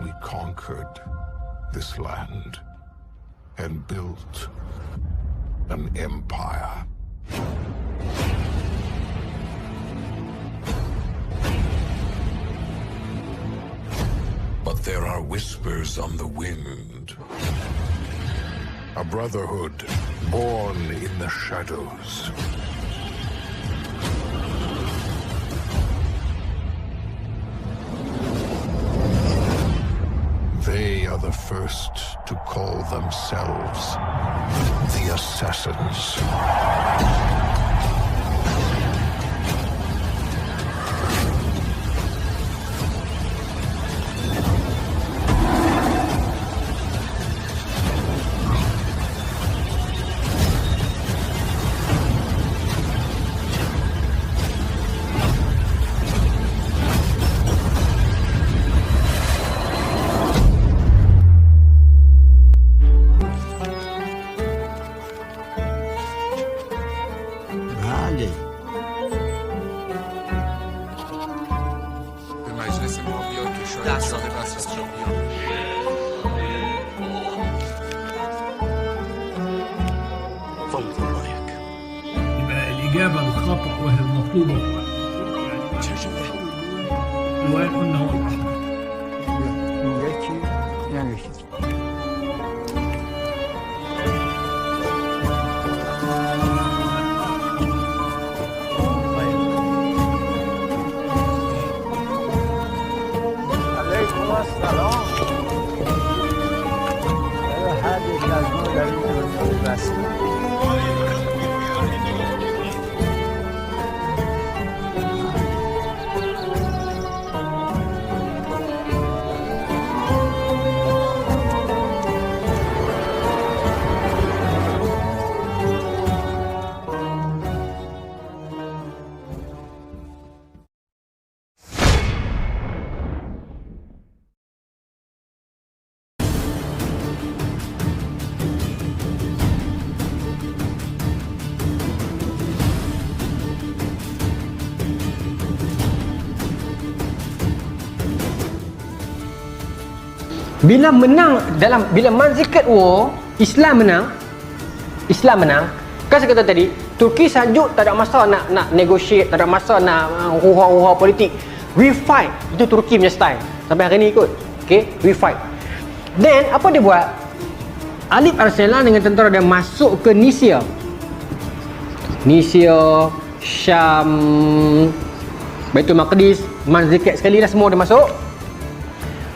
We conquered this land and built an empire. But there are whispers on the wind. A brotherhood born in the shadows. They are the first to call themselves the Assassins. الإجابة الخطأ وهي المطلوبة الوان قلنا هو الأحمر. عليكم السلام. هذه الموجودة بس. Bila Manzikert War, Islam menang. Kan saya kata tadi, Turki sajuk tak ada masa nak negotiate, tak ada masa nak hura-hura politik. We fight. Itu Turki punya style. Sampai hari ni ikut. Okay, we fight. Then apa dia buat? Alip Arslan dengan tentera dia masuk ke Nisia, Syam, Baitul Maqdis, Manzikert sekali lah, semua dia masuk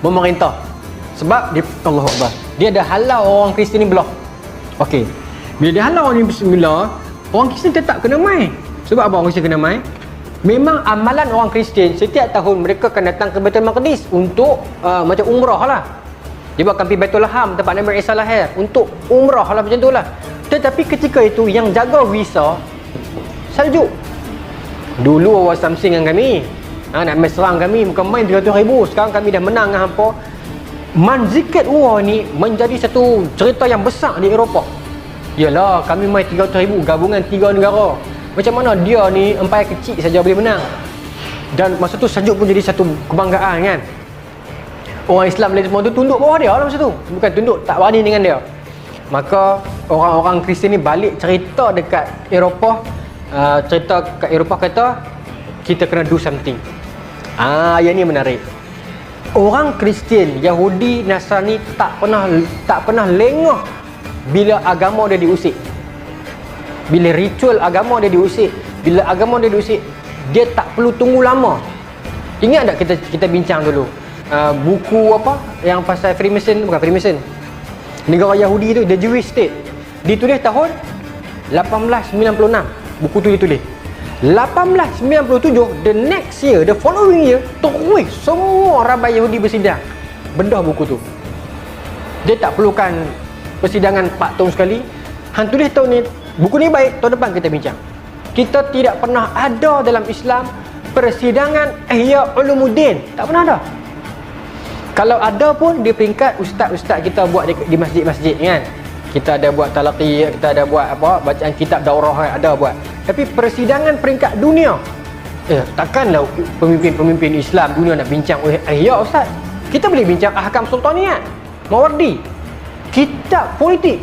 memerintah. Sebab dia, Allahu Akbar, dia ada halau orang Kristian ni belah. Okey, bila dia halau orang ni belah, orang Kristian tetap kena mai. Sebab apa orang Kristian kena mai? Memang amalan orang Kristian setiap tahun mereka akan datang ke Baitul Maqdis untuk macam umrah lah. Dia akan pergi Baitul Laham, tempat Nabi Isa lahir, untuk umrah lah, macam tu lah. Tetapi ketika itu yang jaga visa Saljuk. Dulu awak samsing dengan kami, nak main serang kami, bukan main 300,000. Sekarang kami dah menang dengan hampa. Manzikert War ni menjadi satu cerita yang besar di Eropah. Yalah, kami main 300,000, gabungan 3 negara. Macam mana dia ni empire kecil saja boleh menang. Dan masa tu Saljuk pun jadi satu kebanggaan kan. Orang Islam lain semua tu tunduk bawah dia lah masa tu. Bukan tunduk, tak berani dengan dia. Maka orang-orang Kristian ni balik cerita dekat Eropah. Cerita kat Eropah kata, kita kena do something. Yang ni menarik. Orang Kristian, Yahudi, Nasrani tak pernah lengah bila agama dia diusik. Bila ritual agama dia diusik, dia tak perlu tunggu lama. Ingat tak kita bincang dulu buku apa yang pasal Freemason, bukan Freemason, negara Yahudi tu, The Jewish State, ditulis tahun 1896. Buku tu ditulis 1897. The next year, the following year, terus semua rabai Yahudi bersidang bedah buku tu. Dia tak perlukan persidangan 4 tahun sekali. Hang tulis tahun ni, buku ni baik, tahun depan kita bincang. Kita tidak pernah ada dalam Islam persidangan Ihya Ulumuddin, tak pernah ada. Kalau ada pun di peringkat ustaz-ustaz kita buat di masjid-masjid kan. Kita ada buat talaqi, kita ada buat apa, bacaan kitab daurah, ada buat. Tapi persidangan peringkat dunia, takkanlah pemimpin-pemimpin Islam dunia nak bincang Ihya ustaz. Kita boleh bincang ahkam sultaniyat, mawardi, kitab politik.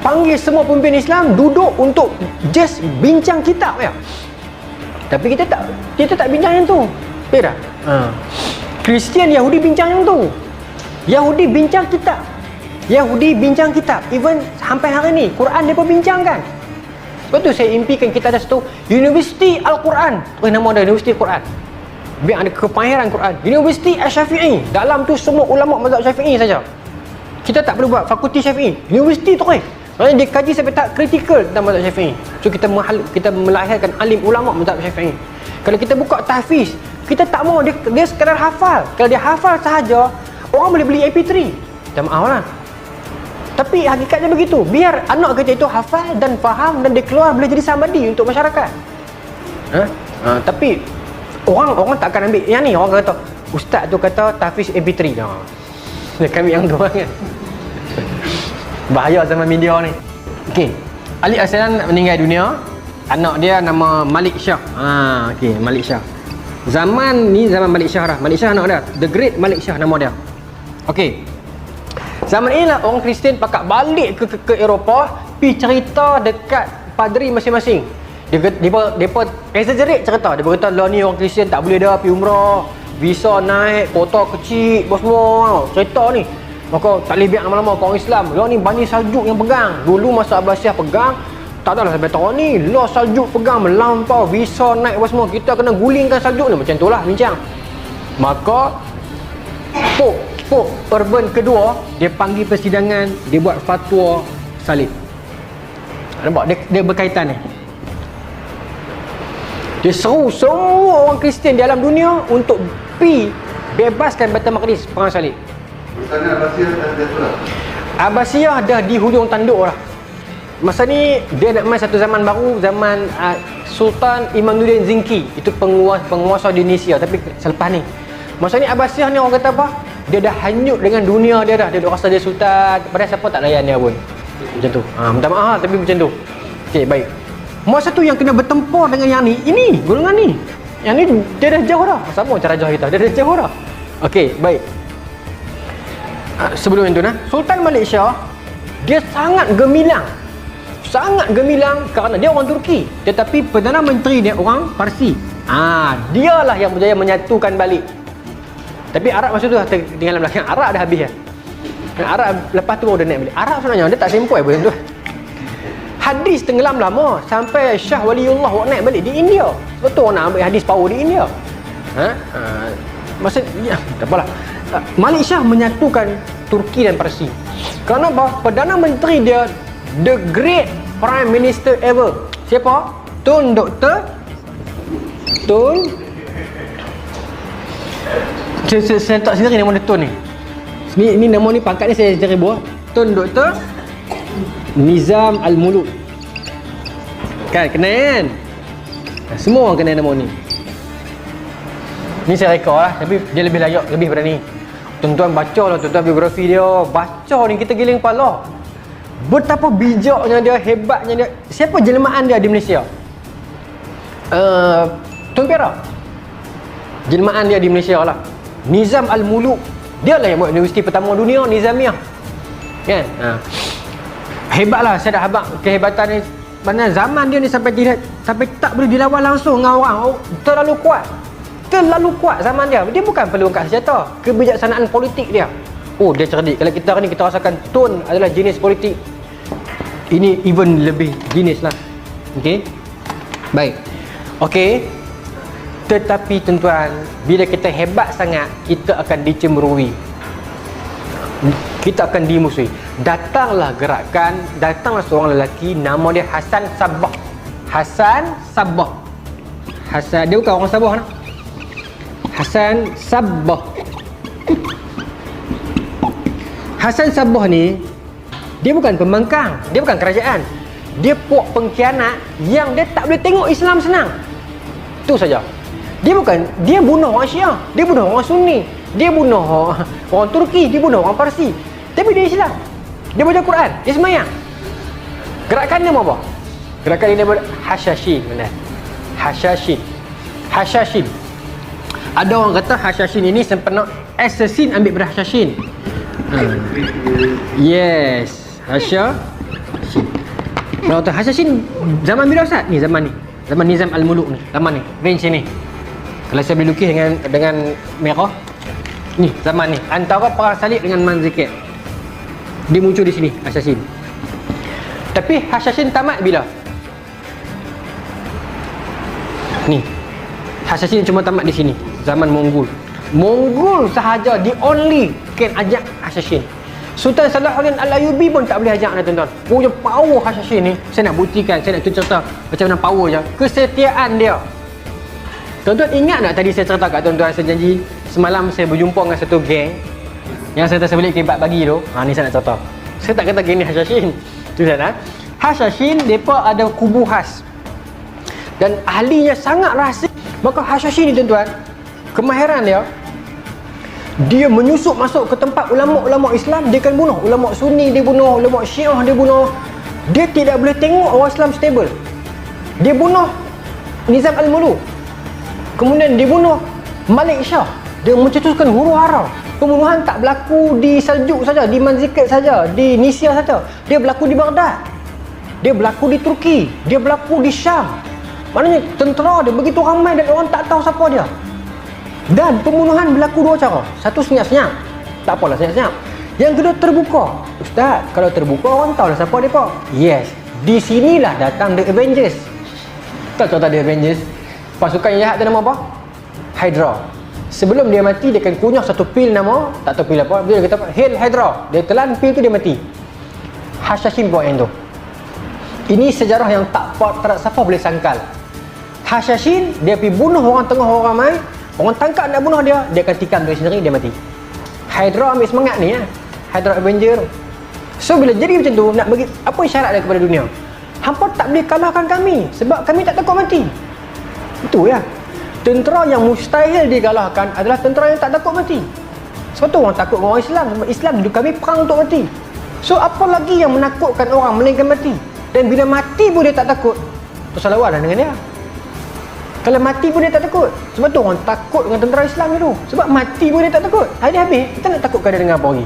Panggil semua pemimpin Islam duduk untuk just bincang kitab ya. Tapi kita tak bincang yang tu. Betul tak? Kristian, Yahudi bincang yang tu. Yahudi bincang kitab. Even sampai hari ni Quran dia pun bincangkan. Sebab tu saya impikan kita ada satu Universiti Al-Quran. Nama dia Universiti Quran. Biar ada kemahiran Quran. Universiti Al-Syafi'i. Dalam tu semua ulama mazhab Syafi'i saja. Kita tak perlu buat fakulti Syafi'i. Universiti tu Maksudnya dia kaji sampai tak kritikal tentang mazhab Syafi'i. So kita melahirkan alim ulama mazhab Syafi'i. Kalau kita buka tahfiz, kita tak mau dia sekadar hafal. Kalau dia hafal sahaja, orang boleh beli MP3. Minta maaf lah. Tapi hakikatnya begitu. Biar anak kita itu hafal dan faham dan dia keluar boleh jadi samadi untuk masyarakat. Tapi orang tak akan ambil yang ni. Orang kata ustaz tu kata tahfiz MP3. Kami yang tu kan. Bahaya zaman media ni. Okey. Ali Aslan meninggal dunia. Anak dia nama Malik Shah. Okey, Malik Shah. Zaman Malik Shah dah. Malik Shah anak dia. The Great Malik Shah nama dia. Okey. Zaman inilah orang Kristian pakat balik ke Eropah, pi cerita dekat padri masing-masing. Depa exaggerate cerita. Dia berkata lah ni orang Kristian tak boleh dah pi umrah, visa naik, kota kecil, bos semua. Cerita ni. Maka tak boleh biar lama-lama orang Islam. Lah ni Bani Saljuk yang pegang. Dulu masa Abbasiyah pegang, tak adalah sampai tahun ni. Lah Saljuk pegang melampau, visa naik apa semua. Kita kena gulingkan Saljuk ni. Macam itulah bincang. Maka Pope Urban kedua dia panggil persidangan, dia buat fatwa salib. Nampak dia berkaitan ni. Dia seru semua orang Kristian di alam dunia untuk pi bebaskan Baitul Maqdis perang salib. Misalnya Abbasiyah dah jatuh lah. Abbasiyah dah di hujung tanduk lah. Masa ni dia nak main satu zaman baru, zaman Sultan Imaduddin Zinki. Itu penguasa di Indonesia, tapi selepas ni. Masa ni Abbasiyah ni orang kata apa? Dia dah hanyut dengan dunia dia dah. Dia dah rasa dia sultan, padahal siapa tak layan dia pun. Macam tu. Minta maaf tapi macam tu. Okey, baik. Masa tu yang kena bertempur dengan yang ni, ini golongan ni. Yang ni dia dah jauh dah. Sama cara jauh kita. Dia dah jauh dah. Okey, baik. Sebelum itu Sultan Malik Shah dia sangat gemilang. Sangat gemilang kerana dia orang Turki, tetapi Perdana Menteri dia orang Parsi. Dialah yang berjaya menyatukan balik. Tapi Arab masa tu dah tinggal belakang. Arab dah habis Arab lepas tu baru dia naik balik. Arab sebenarnya dia tak sempoi pun tu. Hadis tenggelam lama sampai Shah Waliullah naik balik di India. Betul nak ambil hadis power di India. Masa tak apalah. Malik Shah menyatukan Turki dan Parsi. Kerana apa? Perdana Menteri dia the great prime minister ever. Siapa? Tun Dr. Tun. Saya tak sendiri nama dia Tun ni. Ni nama ni pangkat ni saya cari buah. Tun Dr. Nizam Al-Muluk. Kan kenal kan? Semua orang kenal nama ni. Ni saya reka lah, tapi dia lebih layak, lebih pada ni. Tuan-tuan baca lah, tuan-tuan biografi dia. Baca ni kita giling kepala. Betapa bijaknya dia, hebatnya dia. Siapa jelmaan dia di Malaysia? Tun Perak. Jelmaan dia di Malaysia lah. Nizam Al-Muluk. Dia lah yang buat universiti pertama dunia, Nizamiah. Kan? Hebatlah, saya dah habaq kehebatan ni. Mana zaman dia ni sampai tak boleh dilawan langsung dengan orang. Terlalu kuat zaman dia. Dia bukan perlu angkat senjata. Kebijaksanaan politik dia. Dia cerdik. Kalau kita hari ni kita rasakan Tun adalah jenis politik, ini even lebih jenis lah. Okey. Baik. Okey. Tetapi tuan-tuan, bila kita hebat sangat, kita akan dicemburui. Kita akan dimusuhi. Datanglah seorang lelaki, nama dia Hasan Sabbah. Dia bukan orang Sabah nak. Hasan Sabbah. Hasan Sabbah ni dia bukan pembangkang, dia bukan kerajaan. Dia puak pengkhianat yang dia tak boleh tengok Islam senang. Tu saja. Dia bunuh orang Syiah, dia bunuh orang Sunni, dia bunuh orang Turki, dia bunuh orang Parsi. Tapi dia Islam. Dia baca Quran, dia sembahyang. Gerakan dia apa? Gerakan dia Hashashin, benar. Hashashin. Ada orang kata Hashashin ini sempena assassin ambil pada Hashashin. Yes, Hashashin. Kalau kata Hashashin zaman bila Ustaz? Ni zaman ni. Zaman Nizam Al-Muluk ni. Zaman ni, range ni. Kalau saya boleh lukis dengan merah. Ni, zaman ni. Antara perang salib dengan Manziket. Dia muncul di sini, Hashashin. Tapi Hashashin tamat bila? Ni. Hashashin cuma tamat di sini. Zaman Mongol. Mongol sahaja the only can ajak Hashashin. Sultan Salahuddin Al-Ayyubi pun tak boleh ajak dah tuan-tuan. Punya power Hashashin ni, saya nak buktikan, saya nak cerita macam mana power je. Kesetiaan dia. Tuan-tuan ingat tak tadi saya cerita kat tuan-tuan, saya janji semalam saya berjumpa dengan satu geng yang saya balik ke 4 pagi tu. Ni saya nak cerita. Saya tak kata geng ni Hashashin. Tu dah. Hashashin depa ada kubu khas. Dan ahlinya sangat rahsia. Maka Hashashin ni tuan-tuan, kemahiran dia menyusup masuk ke tempat ulama-ulama Islam, dia akan bunuh ulama Sunni, dia bunuh ulama Syiah, dia bunuh. Dia tidak boleh tengok orang Islam stable. Dia bunuh Nizam Al-Muluk. Kemudian dia bunuh Malik Shah. Dia mencetuskan huru-hara. Pembunuhan tak berlaku di Seljuk saja, di Manziket saja, di Nisya saja. Dia berlaku di Baghdad. Dia berlaku di Turki, dia berlaku di Syam. Maknanya tentera dia begitu ramai dan orang tak tahu siapa dia. Dan pembunuhan berlaku 2 cara. Satu senyap-senyap. Tak apalah senyap-senyap. Yang kedua terbuka. Ustaz, kalau terbuka orang tahu lah siapa mereka. Yes. Di sinilah datang The Avengers. Tahu cerita The Avengers? Pasukan yang jahat tu nama apa? Hydra. Sebelum dia mati, dia akan kunyah satu pil nama, tak tahu pil apa. Dia kata, Hail Hydra. Dia telan pil tu, dia mati. Hashashin buat yang tu. Ini sejarah yang tak siapa boleh sangkal. Hashashin, dia pergi bunuh orang tengah orang ramai. Orang tangkap nak bunuh dia, dia akan tikam diri sendiri, dia mati. Hydra ambil semangat ni Hydra Avenger. So bila jadi macam tu, nak bagi apa isyarat dia kepada dunia? Hampa tak boleh kalahkan kami sebab kami tak takut mati. Itu ya. Tentera yang mustahil dikalahkan adalah tentera yang tak takut mati. Sebab tu orang takut orang Islam. Sebab Islam dulu kami perang untuk mati. So apa lagi yang menakutkan orang melainkan mati? Dan bila mati pun dia tak takut, tu salah awak dah dengan dia. Kalau mati pun dia tak takut. Sebab tu orang takut dengan tentera Islam tu. Sebab mati pun dia tak takut. Hari habis, kita nak takutkan dia dengan apa lagi?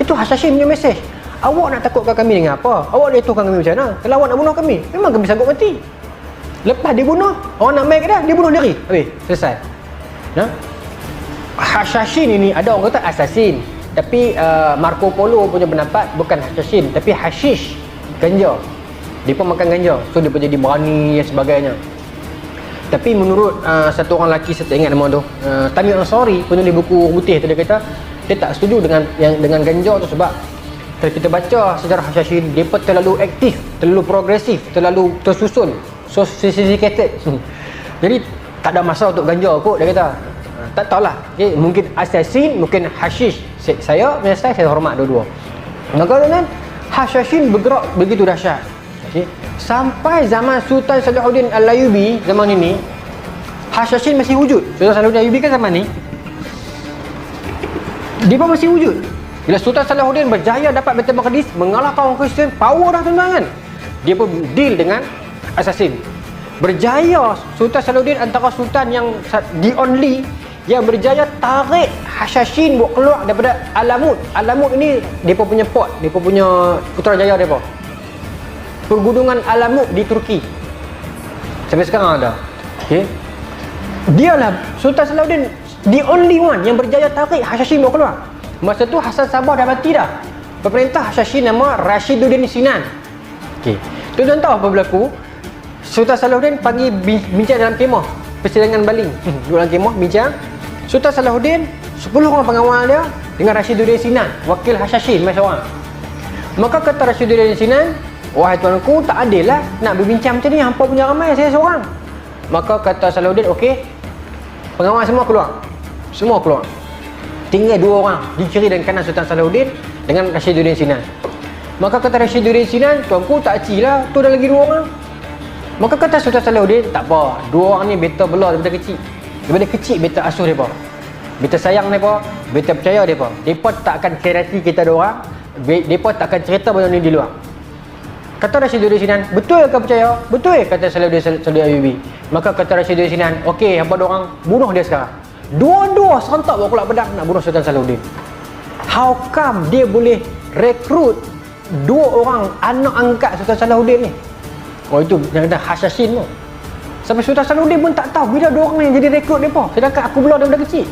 Itu Hashashin punya mesej. Awak nak takutkan kami dengan apa? Awak jatuhkan kami macam mana? Kalau awak nak bunuh kami, memang kami sanggup mati. Lepas dia bunuh, orang nak main ke dia bunuh diri. Habis, selesai. Hashashin ini, ada orang kata assassin. Tapi Marco Polo punya pendapat bukan Hashashin, tapi hashish, ganja. Dia pun makan ganja. So dia pun jadi berani dan sebagainya. Tapi menurut satu orang lelaki, saya tak ingat nama tu, Tamir Ansari, penulis buku putih tu, dia kata dia tak setuju dengan ganja tu sebab kalau kita baca sejarah Hashashin, dia pun terlalu aktif, terlalu progresif, terlalu tersusun, sophisticated. Jadi tak ada masa untuk ganja kot, dia kata. Tak tahulah, okay, mungkin assassin, mungkin hashish. Saya hormat dua-dua. Maka kan Hashashin bergerak begitu dahsyat. Okay. Sampai zaman Sultan Salahuddin Al-Ayyubi, zaman ini Hashashin masih wujud. Sultan Salahuddin Al-Ayyubi kan zaman ni, dia pun masih wujud. Bila Sultan Salahuddin berjaya dapat Baitul Maqdis, mengalahkan orang Kristian, power dah tuan-tuan kan. Dia pun deal dengan assassin. Berjaya Sultan Salahuddin antara sultan yang the only yang berjaya tarik Hashashin buat keluar daripada Alamut. Alamut ini depa punya port, depa punya putrajaya depa. Pergunungan Alamut di Turki. Sampai sekarang ada. Okey. Dialah Sultan Salahuddin the only one yang berjaya tarik Hashashin buat keluar. Masa tu Hasan Sabah dah mati dah. Pemerintah Hashashin nama Rashiduddin Sinan. Okey. Tuan-tuan tahu apa berlaku? Sultan Salahuddin panggil bincang dalam kemah persidangan baling. Duduk dalam kemah bincang. Sultan Salahuddin 10 orang pengawal dia dengan Rashiduddin Sinan, wakil Hashashin mai seorang. Maka kata Rashiduddin Sinan, "Wahai tuanku, tak adil lah nak berbincang macam ni, hampa punya ramai, saya seorang." Maka kata Salahuddin, "Okey, pengawal semua keluar." Semua keluar. Tinggal 2 orang di kiri dan kanan Sultan Salahuddin dengan Rashiduddin Sinan. Maka kata Rashiduddin Sinan, "Tuanku tak acil lah, tu dah lagi 2 orang." Maka kata Sultan Salahuddin, "Tak apa, 2 orang ni better belah daripada kecil. Daripada kecil better asuh mereka. Better sayang mereka, better percaya mereka. Mereka tak akan khairati kita 2 orang. Mereka tak akan cerita benda ni di luar." Kata Rashiduddin Sinan, "Betul kau percaya?" "Betul," kata Salahuddin Ayyubi. Maka kata Rashidun Sinan, okey, hampa orang bunuh dia sekarang. Dua-dua serentak bawa kulak pedang nak bunuh Sultan Salahuddin. How come dia boleh rekrut 2 orang anak angkat Sultan Salahuddin ni? Oh, itu yang kata Hashashin tu. Sampai Sultan Salahuddin pun tak tahu bila 2 orang ni jadi rekrut depa. Sedangkan aku belah daripada kecil.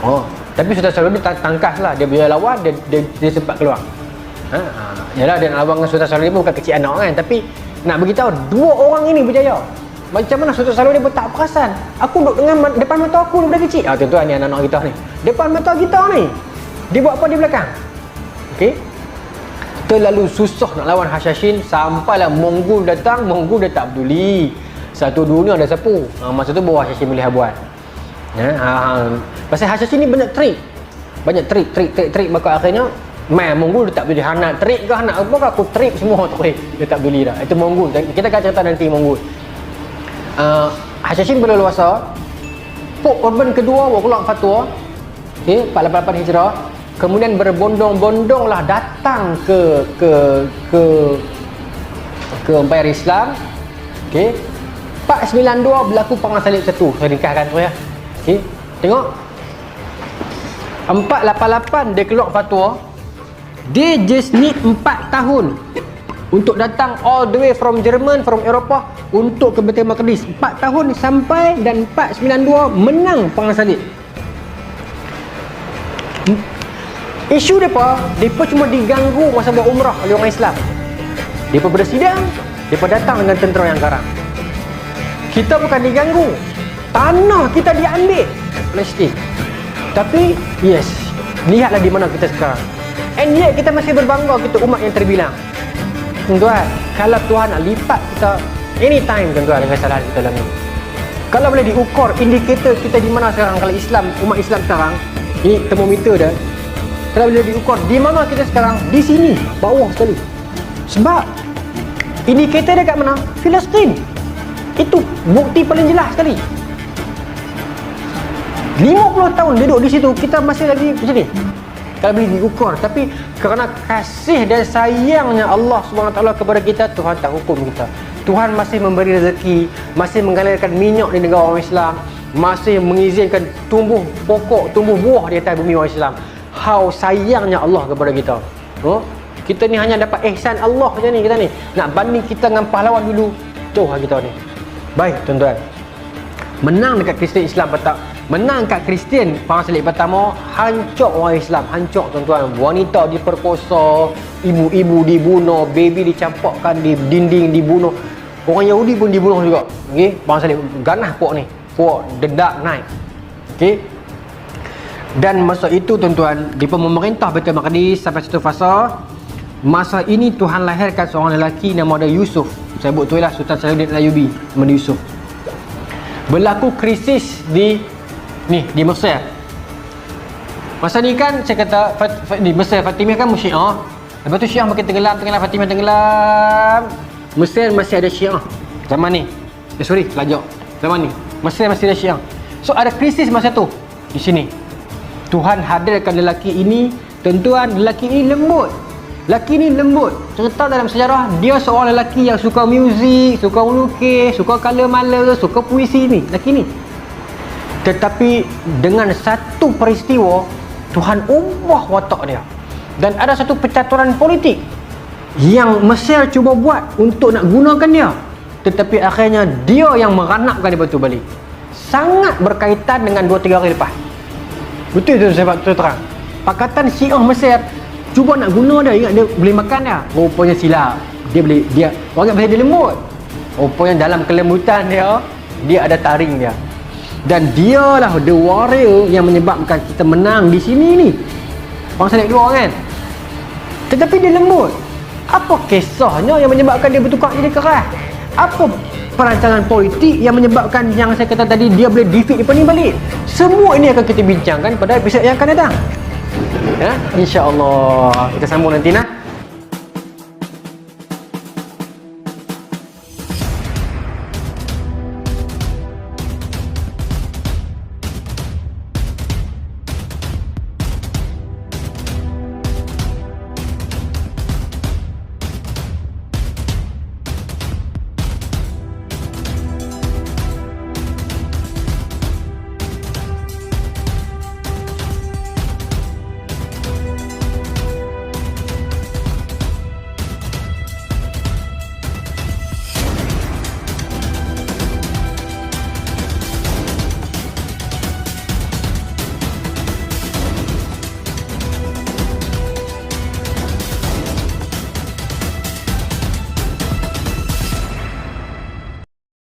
Oh, tapi Sultan Salahuddin tangkas lah. Dia bila lawan, dia sempat keluar. Yalah, dia nak lawan dengan Sultan Salahuddin pun bukan kecil anak kan. Tapi nak beritahu 2 orang ini berjaya. Macam mana Sultan Salahuddin pun tak perasan. Aku duduk dengan depan mata aku daripada kecil. Tuan-tuan ni anak-anak kita ni. Depan mata kita ni. Dia buat apa di belakang? Okey. Terlalu susah nak lawan Hashashin. Sampailah Mongol datang, Mongol dia tak peduli. Satu dunia dah sapu. Masa tu baru Hashashin boleh buat. Pasal Hashashin ni banyak trik. Banyak trik. Maka akhirnya Mongol dia tak peduli. Nak trik ke nak apa ke, aku trik semua tak boleh. Dia tak peduli dah. Itu Mongol. Kita akan cerita nanti Mongol. Hashashin berleluasa. Pok Urban kedua bawa keluar fatwa. Okey, 488 Hijrah. Kemudian berbondong-bondonglah datang ke Empire Islam. Okey. 492 berlaku perang salib satu. Saya ringkaskan tu ya. Okey. Tengok. 488 dia keluar fatwa. Dia just need 4 tahun untuk datang all the way from Jerman, from Eropah untuk ke Baitul Maqdis. 4 tahun sampai dan 492 menang perang salib. Isu mereka cuma diganggu masa buat umrah oleh orang Islam. Mereka bersidang, mereka datang dengan tentera yang garang. Kita bukan diganggu, tanah kita diambil Palestin. Tapi yes, lihatlah di mana kita sekarang. And yet kita masih berbangga kita umat yang terbilang. Tuan-tuan, kalau Tuhan nak lipat kita anytime tuan-tuan dengan kesalahan kita dalam ni. Kalau boleh diukur indikator kita di mana sekarang, kalau Islam, umat Islam sekarang, ini termometer dah. Kalau boleh diukur di mana kita sekarang, di sini, bawah sekali. Sebab indikator dia kat mana? Palestin. Itu bukti paling jelas sekali. 50 tahun duduk di situ, kita masih lagi macam ni. Kalau boleh diukur, tapi kerana kasih dan sayangnya Allah SWT kepada kita, Tuhan tak hukum kita. Tuhan masih memberi rezeki, masih mengalirkan minyak di negara orang Islam, masih mengizinkan tumbuh pokok, tumbuh buah di atas bumi orang Islam. How sayangnya Allah kepada kita. Kita ni hanya dapat ihsan Allah macam ni kita ni. Nak banding kita dengan pahlawan dulu, jauh kita ni. Baik tuan-tuan. Menang dekat Kristian Islam tak? Menang kat Kristian perang salib pertama, hancur orang Islam, hancur tuan-tuan. Wanita diperkosa, ibu-ibu dibunuh, baby dicampakkan di dinding, dibunuh. Orang Yahudi pun dibunuh juga. Okey, perang salib ganah puak ni. Puak the dark night. Okey. Dan masa itu tuan-tuan, di pemerintah Baitul Maqdis sampai satu fasa. Masa ini Tuhan lahirkan seorang lelaki nama dia Yusuf. Saya sebut tu lah Sultan Salahuddin Ayyubi, nama dia Yusuf. Berlaku krisis di Mesir. Masa ni kan saya kata di Mesir, Fatimiyah kan Syiah. Lepas tu Syiah makin tenggelam, Fatimiyah tenggelam. Mesir masih ada Syiah zaman ni. Pelajar zaman ni Mesir masih ada Syiah. So ada krisis masa tu. Di sini Tuhan hadirkan lelaki ini. Tuan-tuan, lelaki ini lembut. Lelaki ni lembut. Cerita dalam sejarah, dia seorang lelaki yang suka muzik, suka melukis, suka color mala, suka puisi ni. Lelaki ni. Tetapi dengan satu peristiwa, Tuhan ubah watak dia. Dan ada satu percaturan politik yang Mesir cuba buat untuk nak gunakan dia. Tetapi akhirnya dia yang meranapkan dia betul balik. Sangat berkaitan dengan 2-3 hari lepas. Betul tu saya terang. Pakatan Syiah Mesir cuba nak guna dia, ingat dia boleh makan dia. Rupanya silap. Dia orang ingat dia lembut. Rupanya dalam kelembutan dia ada taring dia. Dan dialah the warrior yang menyebabkan kita menang di sini ni. Orang salib 2 kan. Tetapi dia lembut. Apa kisahnya yang menyebabkan dia bertukar jadi keras? Apa perancangan politik yang menyebabkan yang saya kata tadi dia boleh defeat depan ni balik? Semua ini akan kita bincangkan pada episod yang akan datang. Ya, insya-Allah kita sambung nanti nah.